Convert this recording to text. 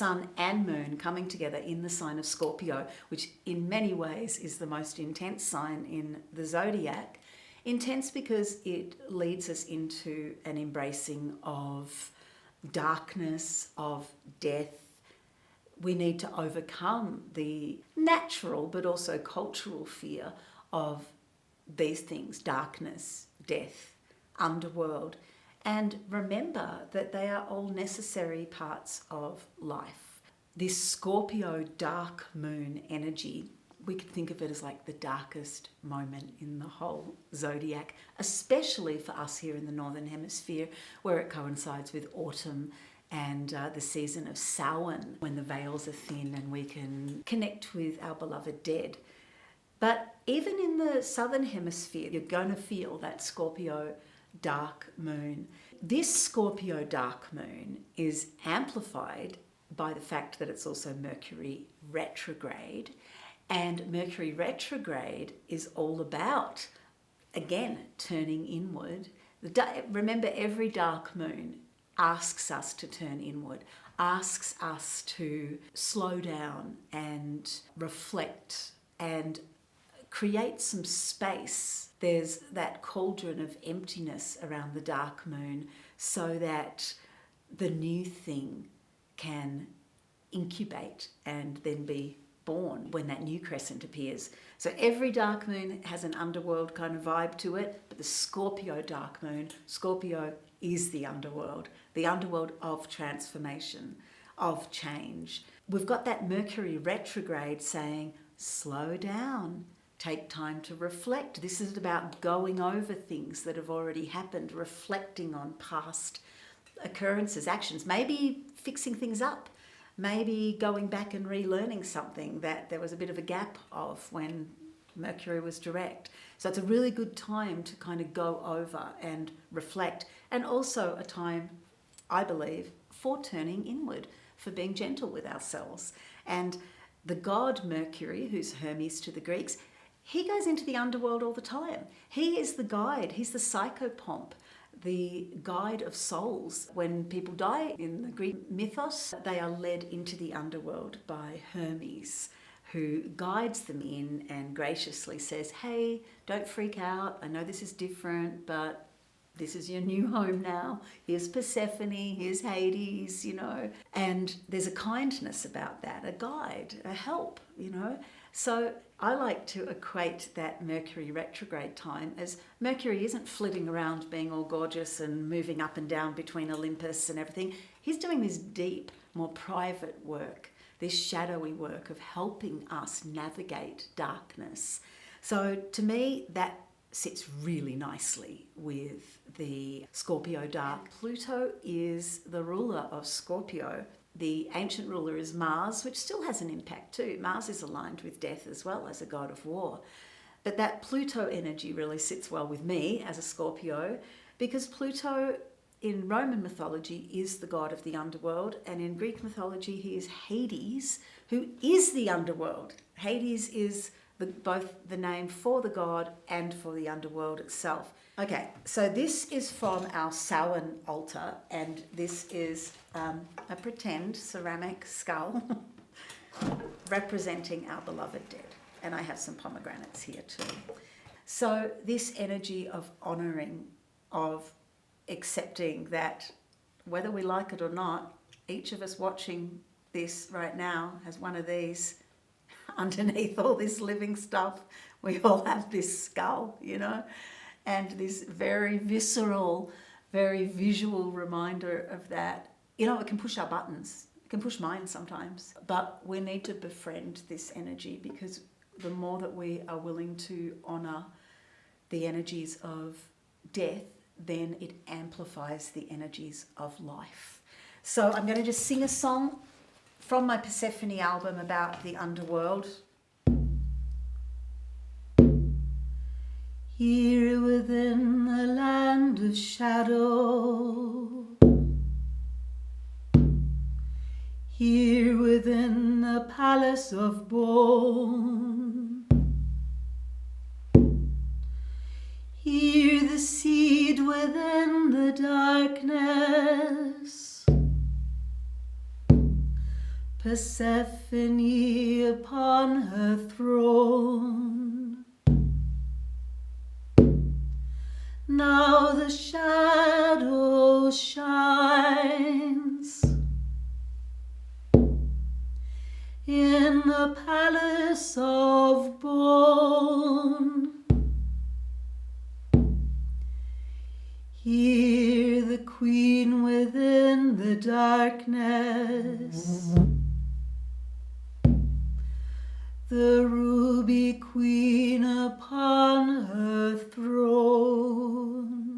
sun and moon coming together in the sign of Scorpio, which in many ways is the most intense sign in the zodiac. Intense because it leads us into an embracing of darkness, of death. We need to overcome the natural but also cultural fear of these things: darkness, death, underworld, and remember that they are all necessary parts of life. This Scorpio Dark Moon energy, we could think of it as like the darkest moment in the whole zodiac, especially for us here in the Northern Hemisphere, where it coincides with autumn and the season of Samhain, when the veils are thin and we can connect with our beloved dead. But even in the Southern Hemisphere, you're going to feel that Scorpio Dark Moon. This Scorpio Dark Moon is amplified by the fact that it's also Mercury retrograde. And Mercury retrograde is all about, again, turning inward. Remember, every dark moon asks us to turn inward, asks us to slow down and reflect and create some space. There's that cauldron of emptiness around the dark moon so that the new thing can incubate and then be born when that new crescent appears. So every dark moon has an underworld kind of vibe to it, but the Scorpio dark moon, Scorpio is the underworld of transformation, of change. We've got that Mercury retrograde saying, slow down, take time to reflect. This is about going over things that have already happened, reflecting on past occurrences, actions, maybe fixing things up, maybe going back and relearning something that there was a bit of a gap of when Mercury was direct. So it's a really good time to kind of go over and reflect, and also a time, I believe, for turning inward, for being gentle with ourselves. And the god Mercury, who's Hermes to the Greeks, he goes into the underworld all the time. He is the guide, he's the psychopomp, the guide of souls. When people die in the Greek mythos, they are led into the underworld by Hermes, who guides them in and graciously says, hey, don't freak out. I know this is different, but this is your new home now. Here's Persephone, here's Hades, And there's a kindness about that, a guide, a help, So I like to equate that Mercury retrograde time as Mercury isn't flitting around being all gorgeous and moving up and down between Olympus and everything. He's doing this deep, more private work, this shadowy work of helping us navigate darkness. So to me, that sits really nicely with the Scorpio Dark. Pluto is the ruler of Scorpio. The ancient ruler is Mars, which still has an impact too. Mars is aligned with death as well as a god of war. But that Pluto energy really sits well with me as a Scorpio, because Pluto in Roman mythology is the god of the underworld, and in Greek mythology he is Hades, who is the underworld. Hades is both the name for the god and for the underworld itself. Okay, so this is from our Samhain altar, and this is a pretend ceramic skull representing our beloved dead. And I have some pomegranates here too. So this energy of honouring, of accepting that whether we like it or not, each of us watching this right now has one of these underneath all this living stuff. We all have this skull, and this very visceral, very visual reminder of that. It can push our buttons. It can push mine sometimes. But we need to befriend this energy, because the more that we are willing to honour the energies of death, then it amplifies the energies of life. So I'm going to just sing a song from my Persephone album about the underworld. Here within the land of shadow, here within the palace of bone, here the seed within the darkness Persephone upon her throne. Now the shadow shines in the palace of bone. Hear the queen within the darkness, the ruby queen upon her throne.